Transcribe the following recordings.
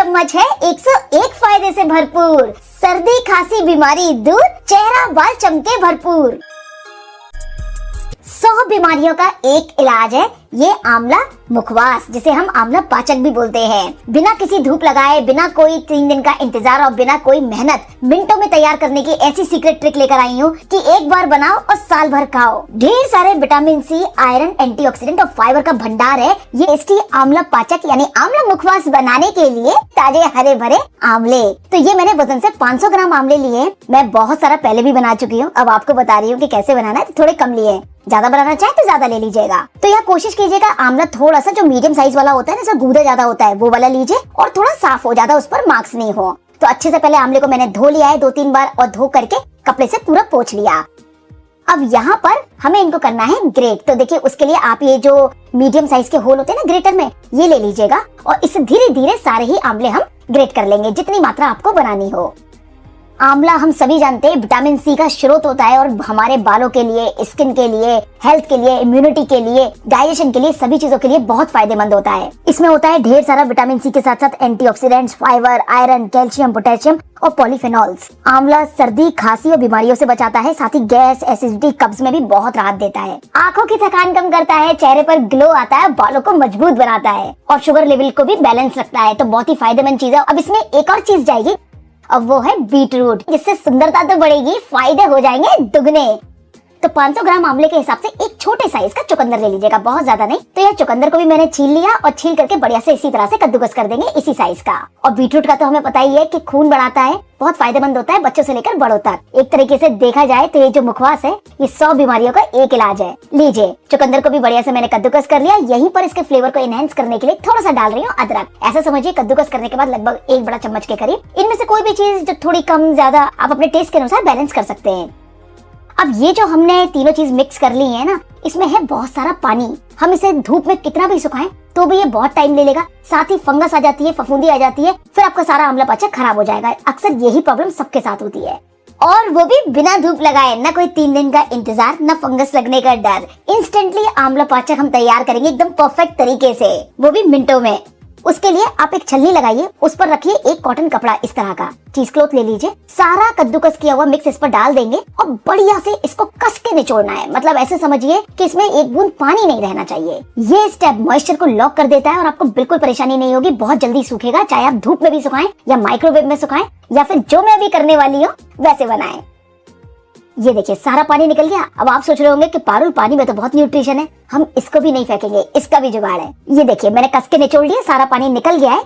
चम्मच है 101 फायदे से भरपूर। सर्दी खांसी बीमारी दूर, चेहरा बाल चमके भरपूर। 100 बीमारियों का एक इलाज है ये आंवला मुखवास, जिसे हम आंवला पाचक भी बोलते हैं। बिना किसी धूप लगाए, बिना कोई 3 दिन का इंतजार और बिना कोई मेहनत, मिनटों में तैयार करने की ऐसी सीक्रेट ट्रिक लेकर आई हूँ कि एक बार बनाओ और साल भर खाओ। ढेर सारे विटामिन सी, आयरन, एंटीऑक्सीडेंट और फाइबर का भंडार है ये टेस्टी आंवला पाचक यानी आंवला मुखवास बनाने के लिए ताजे हरे भरे आंवले। तो ये मैंने वजन से 500 ग्राम आंवले लिए। मैं बहुत सारा पहले भी बना चुकी हूँ, अब आपको बता रही हूँ कि कैसे बनाना है। तो थोड़े कम लिए, ज्यादा बनाना चाहे तो ज्यादा ले लीजिएगा। तो यह कोशिश कीजिएगा आंवला थोड़ा सा जो मीडियम साइज वाला होता है ना, जैसे गूदा ज्यादा होता है, वो वाला लीजिए और थोड़ा साफ हो, ज्यादा उस पर मार्क्स नहीं हो। तो अच्छे से पहले आंवले को मैंने धो लिया है 2-3 बार और धो करके कपड़े से पूरा पोंछ लिया। अब यहाँ पर हमें इनको करना है ग्रेट। तो देखिए उसके लिए आप ये जो मीडियम साइज के होल होते हैं ना ग्रेटर में, ये ले लीजिएगा और इससे धीरे धीरे सारे ही आंवले हम ग्रेट कर लेंगे जितनी मात्रा आपको बनानी हो। आंवला हम सभी जानते हैं विटामिन सी का स्रोत होता है और हमारे बालों के लिए, स्किन के लिए, हेल्थ के लिए, इम्यूनिटी के लिए, डाइजेशन के लिए, सभी चीजों के लिए बहुत फायदेमंद होता है। इसमें होता है ढेर सारा विटामिन सी के साथ साथ antioxidants, fibre, iron, calcium, potassium और पॉलीफेनॉल्स। आंवला सर्दी खांसी और बीमारियों से बचाता है, साथ ही गैस, एसिडिटी, कब्ज में भी बहुत राहत देता है। आंखों की थकान कम करता है, चेहरे पर ग्लो आता है, बालों को मजबूत बनाता है और शुगर लेवल को भी बैलेंस रखता है। तो बहुत ही फायदेमंद चीज है। अब इसमें एक और चीज जाएगी, अब वो है बीटरूट, जिससे सुंदरता तो बढ़ेगी, फायदे हो जाएंगे दुगने। तो 500 ग्राम आंवले के हिसाब से एक छोटे साइज का चुकंदर ले लीजिएगा, बहुत ज्यादा नहीं। तो यह चुकंदर को भी मैंने छील लिया और छील करके बढ़िया से इसी तरह से कद्दूकस कर देंगे इसी साइज का। और बीटरूट का तो हमें पता ही है कि खून बढ़ाता है, बहुत फायदेमंद होता है बच्चों से लेकर बड़ों तक। एक तरीके से देखा जाए तो ये जो मुखवास है ये 100 बीमारियों का एक इलाज है। लीजिए, चुकंदर को भी बढ़िया से मैंने कद्दूकस कर लिया। यहीं पर इसके फ्लेवर को एनहेंस करने के लिए थोड़ा सा डाल रही हूँ अदरक। ऐसा समझिए कद्दूकस करने के बाद लगभग 1 बड़ा चम्मच के करीब। इनमें से कोई भी चीज जो थोड़ी कम ज्यादा आप अपने टेस्ट के अनुसार बैलेंस कर सकते हैं। अब ये जो हमने तीनों चीज मिक्स कर ली है ना, इसमें है बहुत सारा पानी। हम इसे धूप में कितना भी सुखाएं तो भी ये बहुत टाइम ले लेगा। साथ ही फंगस आ जाती है, फफूंदी आ जाती है, फिर आपका सारा आंवला पाचक खराब हो जाएगा। अक्सर यही प्रॉब्लम सबके साथ होती है, और वो भी बिना धूप लगाए। न कोई 3 दिन का इंतजार, न फंगस लगने का डर। इंस्टेंटली आंवला पाचक हम तैयार करेंगे एकदम परफेक्ट तरीके से, वो भी मिनटों में। उसके लिए आप एक छलनी लगाइए, उस पर रखिए एक कॉटन कपड़ा, इस तरह का चीज क्लॉथ ले लीजिए। सारा कद्दूकस किया हुआ मिक्स इस पर डाल देंगे और बढ़िया से इसको कस के निचोड़ना है। मतलब ऐसे समझिए कि इसमें एक बूंद पानी नहीं रहना चाहिए। ये स्टेप मॉइस्चर को लॉक कर देता है और आपको बिल्कुल परेशानी नहीं होगी। बहुत जल्दी सूखेगा, चाहे आप धूप में भी सुखाएं या माइक्रोवेव में सुखाएं या फिर जो मैं अभी करने वाली हूँ वैसे बनाएं। ये देखिए सारा पानी निकल गया। अब आप सोच रहे होंगे कि पारुल पानी में तो बहुत न्यूट्रिशन है, हम इसको भी नहीं फेंकेंगे, इसका भी जुगाड़ है। ये देखिए मैंने कस के निचोड़ लिया, सारा पानी निकल गया है।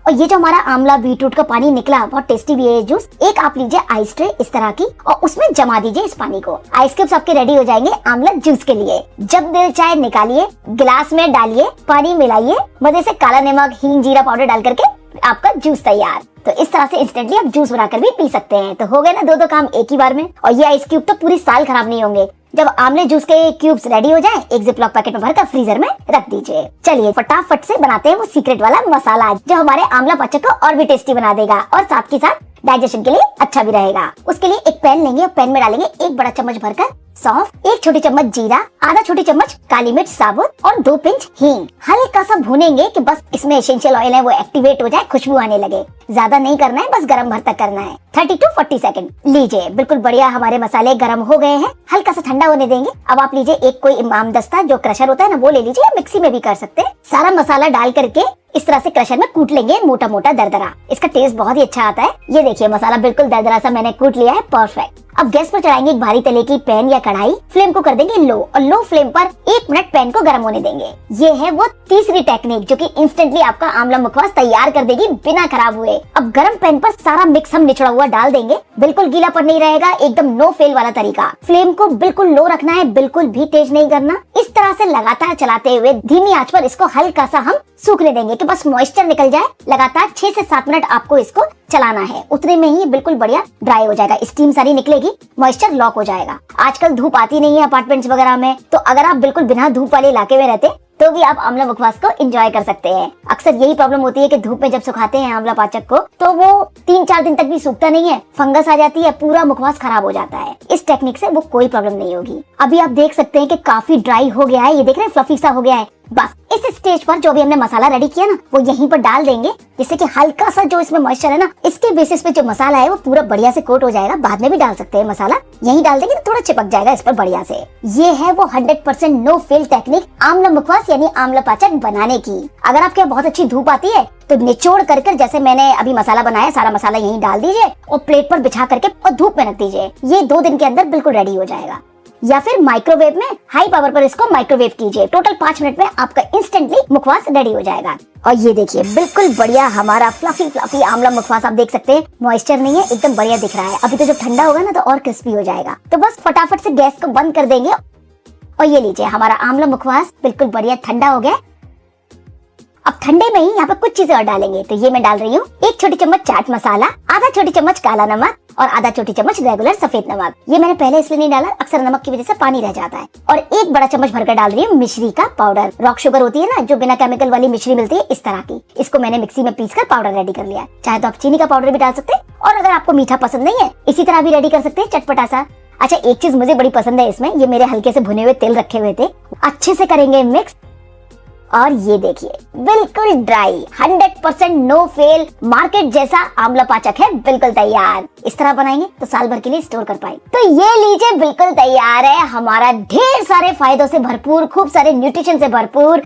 और ये जो हमारा आंवला बीटरूट का पानी निकला, बहुत टेस्टी भी है ये जूस। एक आप लीजिए आइस ट्रे इस तरह की और उसमें जमा दीजिए इस पानी को। आइस क्यूब्स आपके रेडी हो जाएंगे आंवला जूस के लिए। जब दिल चाहे निकालिए, गिलास में डालिए, पानी मिलाइए, मजे से काला नमक, हींग, जीरा पाउडर डाल करके आपका जूस तैयार। तो इस तरह से इंस्टेंटली आप जूस बनाकर भी पी सकते हैं। तो हो गए ना 2 काम एक ही बार में। और ये आइस क्यूब तो पूरी साल खराब नहीं होंगे। जब आंवले जूस के क्यूब्स रेडी हो जाएं, एक जिपलॉक पैकेट में भरकर फ्रीजर में रख दीजिए। चलिए फटाफट से बनाते हैं वो सीक्रेट वाला मसाला जो हमारे आंवला पाचक को और भी टेस्टी बना देगा और साथ के साथ डाइजेशन के लिए अच्छा भी रहेगा। उसके लिए एक पैन लेंगे और पैन में डालेंगे 1 बड़ा चम्मच भरकर सौंफ, 1 छोटी चम्मच जीरा, आधा छोटी चम्मच काली मिर्च साबुत और 2 पिंच हींग। हल्का सा भूनेंगे कि बस इसमें एसेंशियल ऑयल है वो एक्टिवेट हो जाए, खुशबू आने लगे। ज्यादा नहीं करना है, बस गरम भर तक करना है। 30 to 40 सेकंड। लीजिए बिल्कुल बढ़िया हमारे मसाले गरम हो गए हैं। हल्का सा ठंडा होने देंगे। अब आप लीजिए एक कोई इमाम दस्ता जो क्रशर होता है ना, वो ले लीजिए, मिक्सी में भी कर सकते हैं। सारा मसाला डाल करके इस तरह से क्रशर में कूट लेंगे, मोटा मोटा दरदरा। इसका टेस्ट बहुत ही अच्छा आता है। ये देखिए मसाला बिल्कुल दरदरा सा मैंने कूट लिया है, परफेक्ट। अब गैस पर चढ़ाएंगे एक भारी तले की पैन या कढ़ाई। फ्लेम को कर देंगे लो और लो फ्लेम पर 1 मिनट पैन को गर्म होने देंगे। ये है वो तीसरी टेक्निक जो कि इंस्टेंटली आपका आंवला मुखवास तैयार कर देगी बिना खराब हुए। अब गर्म पैन पर सारा मिक्स हम निचड़ा हुआ डाल देंगे। बिल्कुल गीलापन नहीं रहेगा, एकदम नो फेल वाला तरीका। फ्लेम को बिल्कुल लो रखना है, बिल्कुल भी तेज नहीं करना। इस तरह से लगातार चलाते हुए धीमी आंच पर इसको हल्का सा हम सूखने देंगे कि बस मॉइस्चर निकल जाए। लगातार 6 से 7 मिनट आपको इसको चलाना है। उतने में ही बिल्कुल बढ़िया ड्राई हो जाएगा, स्टीम सारी निकलेगी, मॉइस्चर लॉक हो जाएगा। आजकल धूप आती नहीं है अपार्टमेंट्स वगैरह में, तो अगर आप बिल्कुल बिना धूप वाले इलाके में रहते तो भी आप आंवला मुखवास को एंजॉय कर सकते हैं। अक्सर यही प्रॉब्लम होती है कि धूप में जब सुखाते हैं आंवला पाचक को तो वो 3-4 दिन तक भी सूखता नहीं है, फंगस आ जाती है, पूरा मुखवास खराब हो जाता है। इस टेक्निक से वो कोई प्रॉब्लम नहीं होगी। अभी आप देख सकते हैं कि काफी ड्राई हो गया है, ये देख रहे हैं फ्लफी सा हो गया है। बस इस स्टेज पर जो भी हमने मसाला रेडी किया ना वो यहीं पर डाल देंगे, जिससे कि हल्का सा जो इसमें मॉइस्चर है ना इसके बेसिस पे जो मसाला है वो पूरा बढ़िया से कोट हो जाएगा। बाद में भी डाल सकते हैं मसाला, यहीं डाल देंगे तो थोड़ा चिपक जाएगा इस पर बढ़िया से। ये है वो 100% नो फेल टेक्निक आंवला मुखवास यानी आंवला पाचक बनाने की। अगर आपके यहाँ बहुत अच्छी धूप आती है तो निचोड़ कर जैसे मैंने अभी मसाला बनाया, सारा मसाला यहीं डाल दीजिए और प्लेट पर बिछा करके और धूप में रख दीजिए। ये 2 दिन के अंदर बिल्कुल रेडी हो जाएगा। या फिर माइक्रोवेव में हाई पावर पर इसको माइक्रोवेव कीजिए, टोटल 5 मिनट में आपका इंस्टेंटली मुखवास रेडी हो जाएगा। और ये देखिए बिल्कुल बढ़िया हमारा फ्लफी आंवला मुखवास आप देख सकते हैं, मॉइस्चर नहीं है, एकदम बढ़िया दिख रहा है। अभी तो जब ठंडा होगा ना तो और क्रिस्पी हो जाएगा। तो बस फटाफट से गैस को बंद कर देंगे और ये लीजिए हमारा आंवला मुखवास बिल्कुल बढ़िया ठंडा हो गया। अब ठंडे में ही यहाँ पे कुछ चीजें और डालेंगे। तो ये मैं डाल रही हूँ 1 छोटी चम्मच चाट मसाला, आधा छोटी चम्मच काला नमक और आधा छोटी चम्मच रेगुलर सफेद नमक। ये मैंने पहले इसलिए नहीं डाला, अक्सर नमक की वजह से पानी रह जाता है। और 1 बड़ा चम्मच भरकर डाल रही हूँ मिश्री का पाउडर। रॉक शुगर होती है ना जो बिना केमिकल वाली मिश्री मिलती है इस तरह की, इसको मैंने मिक्सी में पीस कर पाउडर रेडी कर लिया। चाहे तो आप चीनी का पाउडर भी डाल सकते हैं और अगर आपको मीठा पसंद नहीं है इसी तरह भी रेडी कर सकते हैं चटपटा सा। अच्छा एक चीज मुझे बड़ी पसंद है इसमें, ये मेरे हल्के से भुने हुए तेल रखे हुए थे, अच्छे से करेंगे मिक्स। और ये देखिए बिल्कुल ड्राई 100% नो फेल मार्केट जैसा आंवला पाचक है, बिल्कुल तैयार। इस तरह बनाएंगे तो साल भर के लिए स्टोर कर पाए। तो ये लीजिए बिल्कुल तैयार है हमारा ढेर सारे फायदों से भरपूर, खूब सारे न्यूट्रिशन से भरपूर